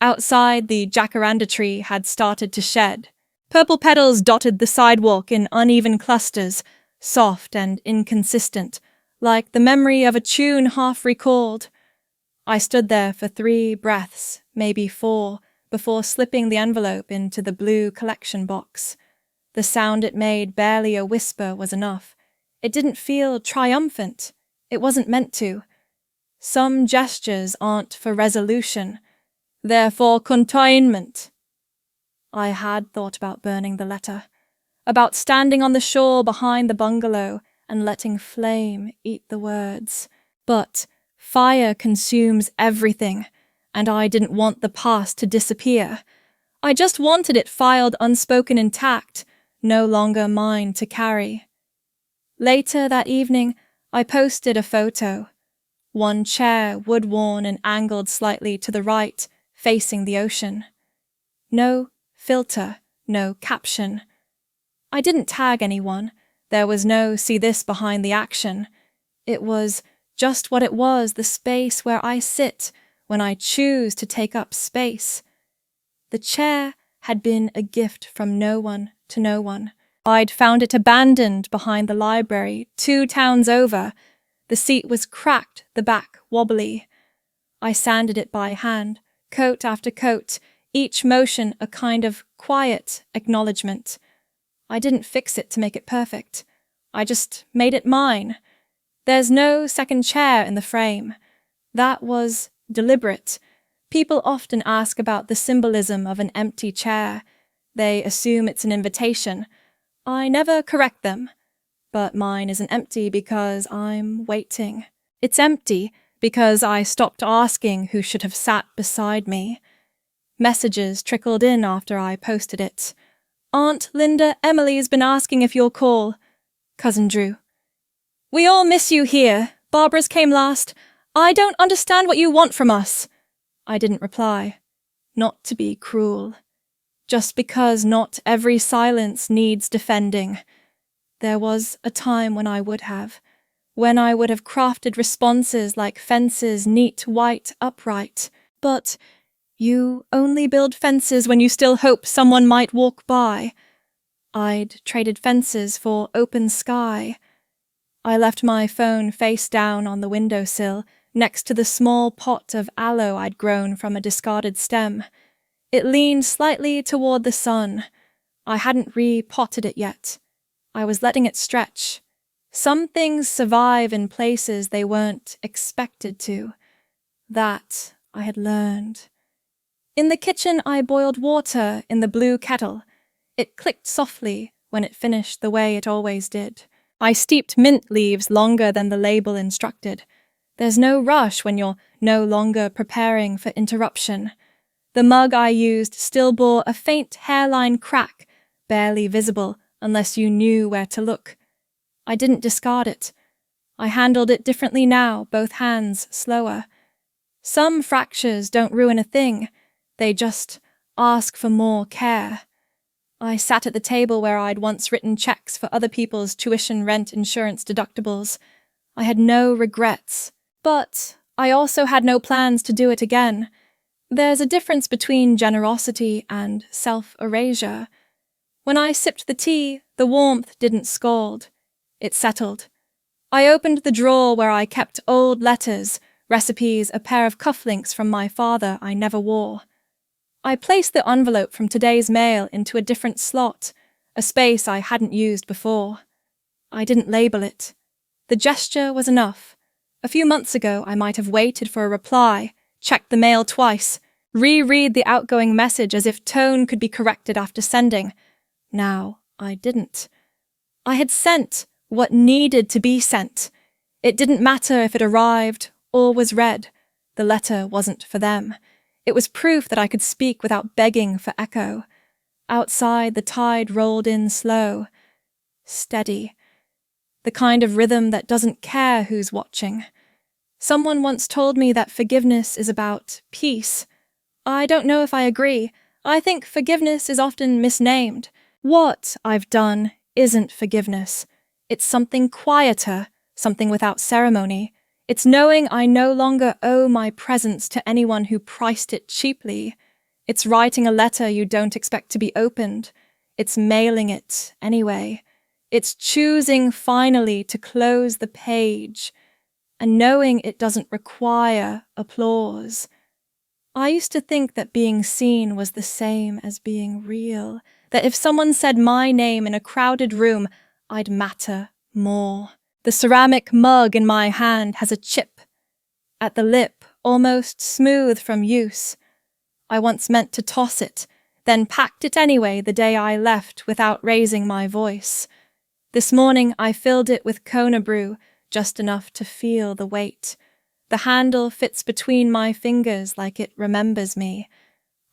Outside, the jacaranda tree had started to shed. Purple petals dotted the sidewalk in uneven clusters, soft and inconsistent, like the memory of a tune half recalled. I stood there for 3 breaths, maybe 4, before slipping the envelope into the blue collection box. The sound it made, barely a whisper, was enough. It didn't feel triumphant. It wasn't meant to. Some gestures aren't for resolution. They're for containment. I had thought about burning the letter, about standing on the shore behind the bungalow and letting flame eat the words. But fire consumes everything, and I didn't want the past to disappear. I just wanted it filed unspoken intact, no longer mine to carry. Later that evening, I posted a photo. One chair, wood-worn and angled slightly to the right, facing the ocean. No filter, no caption. I didn't tag anyone. There was no see this behind the action. It was just what it was, the space where I sit when I choose to take up space. The chair had been a gift from no one to no one. I'd found it abandoned behind the library 2 towns over. The seat was cracked, the back wobbly. I sanded it by hand, coat after coat, each motion a kind of quiet acknowledgement. I didn't fix it to make it perfect. I just made it mine. There's no second chair in the frame. That was deliberate. People often ask about the symbolism of an empty chair. They assume it's an invitation. I never correct them. But mine isn't empty because I'm waiting. It's empty because I stopped asking who should have sat beside me. Messages trickled in after I posted it. Aunt Linda, Emily's been asking if you'll call. Cousin Drew. We all miss you here. Barbara's came last. I don't understand what you want from us. I didn't reply. Not to be cruel. Just because not every silence needs defending. There was a time when I would have crafted responses like fences, neat, white, upright. But you only build fences when you still hope someone might walk by. I'd traded fences for open sky. I left my phone face down on the windowsill, next to the small pot of aloe I'd grown from a discarded stem. It leaned slightly toward the sun. I hadn't repotted it yet. I was letting it stretch. Some things survive in places they weren't expected to. That I had learned. In the kitchen, I boiled water in the blue kettle. It clicked softly when it finished the way it always did. I steeped mint leaves longer than the label instructed. There's no rush when you're no longer preparing for interruption. The mug I used still bore a faint hairline crack, barely visible unless you knew where to look. I didn't discard it. I handled it differently now, both hands slower. Some fractures don't ruin a thing. They just ask for more care. I sat at the table where I'd once written checks for other people's tuition, rent, insurance deductibles. I had no regrets, but I also had no plans to do it again. There's a difference between generosity and self-erasure. When I sipped the tea, the warmth didn't scald. It settled. I opened the drawer where I kept old letters, recipes, a pair of cufflinks from my father I never wore. I placed the envelope from today's mail into a different slot, a space I hadn't used before. I didn't label it. The gesture was enough. A few months ago, I might have waited for a reply, checked the mail twice, reread the outgoing message as if tone could be corrected after sending. Now, I didn't. I had sent what needed to be sent. It didn't matter if it arrived or was read. The letter wasn't for them. It was proof that I could speak without begging for echo. Outside, the tide rolled in slow, steady. The kind of rhythm that doesn't care who's watching. Someone once told me that forgiveness is about peace. I don't know if I agree. I think forgiveness is often misnamed. What I've done isn't forgiveness. It's something quieter, something without ceremony. It's knowing I no longer owe my presence to anyone who priced it cheaply. It's writing a letter you don't expect to be opened. It's mailing it anyway. It's choosing finally to close the page and knowing it doesn't require applause. I used to think that being seen was the same as being real, that if someone said my name in a crowded room, I'd matter more. The ceramic mug in my hand has a chip at the lip, almost smooth from use. I once meant to toss it, then packed it anyway the day I left without raising my voice. This morning I filled it with Kona brew, just enough to feel the weight. The handle fits between my fingers like it remembers me.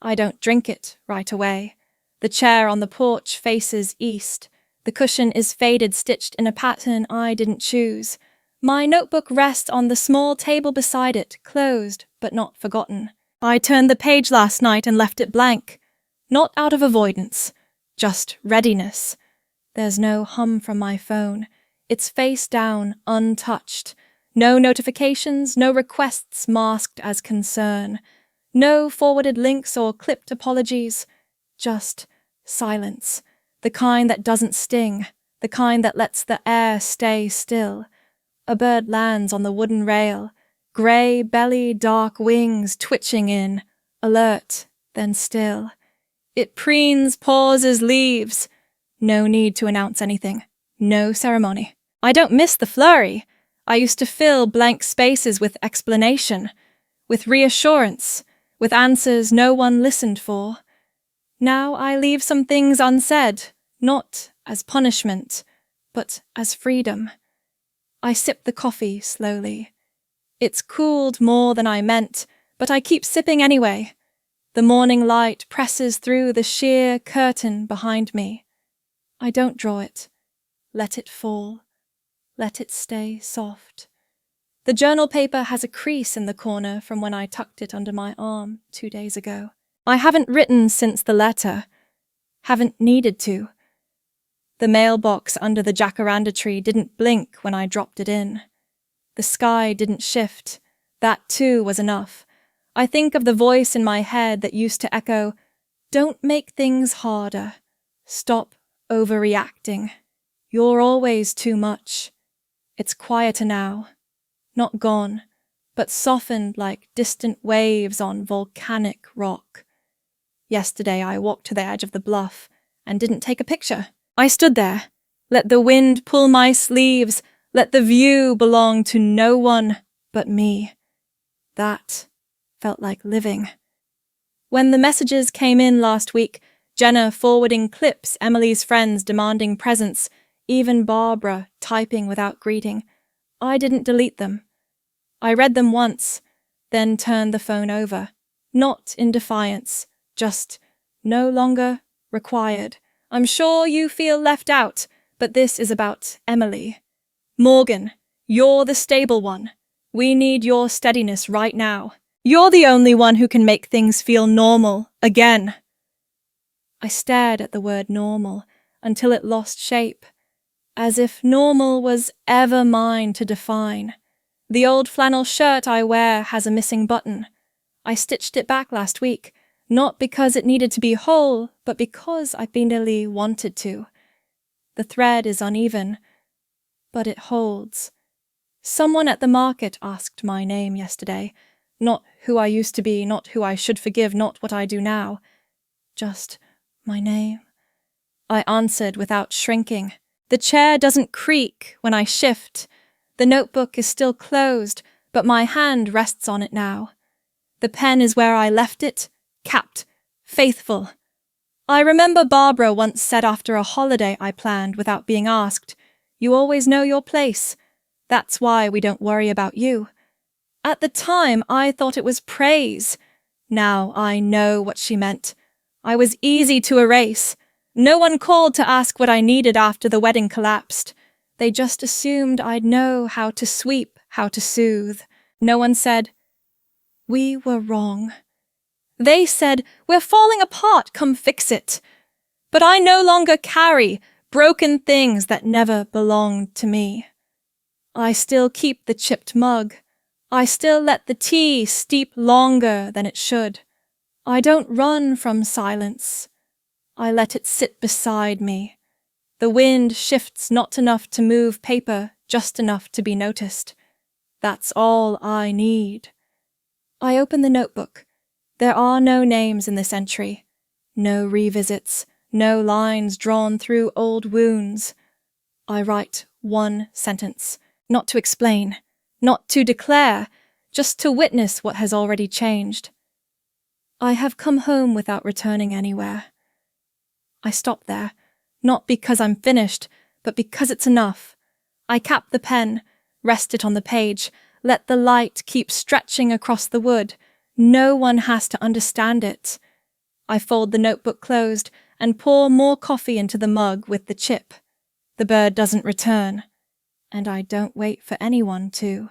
I don't drink it right away. The chair on the porch faces east. The cushion is faded, stitched in a pattern I didn't choose. My notebook rests on the small table beside it, closed but not forgotten. I turned the page last night and left it blank. Not out of avoidance, just readiness. There's no hum from my phone. It's face down, untouched. No notifications, no requests masked as concern. No forwarded links or clipped apologies. Just silence. The kind that doesn't sting. The kind that lets the air stay still. A bird lands on the wooden rail. Grey belly, dark wings twitching in. Alert, then still. It preens, pauses, leaves. No need to announce anything. No ceremony. I don't miss the flurry. I used to fill blank spaces with explanation, with reassurance, with answers no one listened for. Now I leave some things unsaid, not as punishment, but as freedom. I sip the coffee slowly. It's cooled more than I meant, but I keep sipping anyway. The morning light presses through the sheer curtain behind me. I don't draw it. Let it fall. Let it stay soft. The journal paper has a crease in the corner from when I tucked it under my arm 2 days ago. I haven't written since the letter. Haven't needed to. The mailbox under the jacaranda tree didn't blink when I dropped it in. The sky didn't shift. That too was enough. I think of the voice in my head that used to echo, "Don't make things harder. Stop overreacting. You're always too much." It's quieter now. Not gone, but softened like distant waves on volcanic rock. Yesterday I walked to the edge of the bluff and didn't take a picture. I stood there, let the wind pull my sleeves, let the view belong to no one but me. That felt like living. When the messages came in last week, Jenna forwarding clips, Emily's friends demanding presents, even Barbara typing without greeting, I didn't delete them. I read them once, then turned the phone over. Not in defiance, just no longer required. I'm sure you feel left out, but this is about Emily. Morgan, you're the stable one. We need your steadiness right now. You're the only one who can make things feel normal again. I stared at the word normal until it lost shape, as if normal was ever mine to define. The old flannel shirt I wear has a missing button. I stitched it back last week, not because it needed to be whole, but because I finally wanted to. The thread is uneven, but it holds. Someone at the market asked my name yesterday. Not who I used to be, not who I should forgive, not what I do now. Just my name. I answered without shrinking. The chair doesn't creak when I shift. The notebook is still closed, but my hand rests on it now. The pen is where I left it, capped, faithful. I remember Barbara once said after a holiday I planned without being asked, "You always know your place. That's why we don't worry about you." At the time, I thought it was praise. Now I know what she meant. I was easy to erase. No one called to ask what I needed after the wedding collapsed. They just assumed I'd know how to sweep, how to soothe. No one said, "We were wrong." They said, "We're falling apart, come fix it." But I no longer carry broken things that never belonged to me. I still keep the chipped mug. I still let the tea steep longer than it should. I don't run from silence. I let it sit beside me. The wind shifts not enough to move paper, just enough to be noticed. That's all I need. I open the notebook. There are no names in this entry. No revisits. No lines drawn through old wounds. I write one sentence. Not to explain. Not to declare. Just to witness what has already changed. I have come home without returning anywhere. I stop there, not because I'm finished, but because it's enough. I cap the pen, rest it on the page, let the light keep stretching across the wood. No one has to understand it. I fold the notebook closed and pour more coffee into the mug with the chip. The bird doesn't return, and I don't wait for anyone to.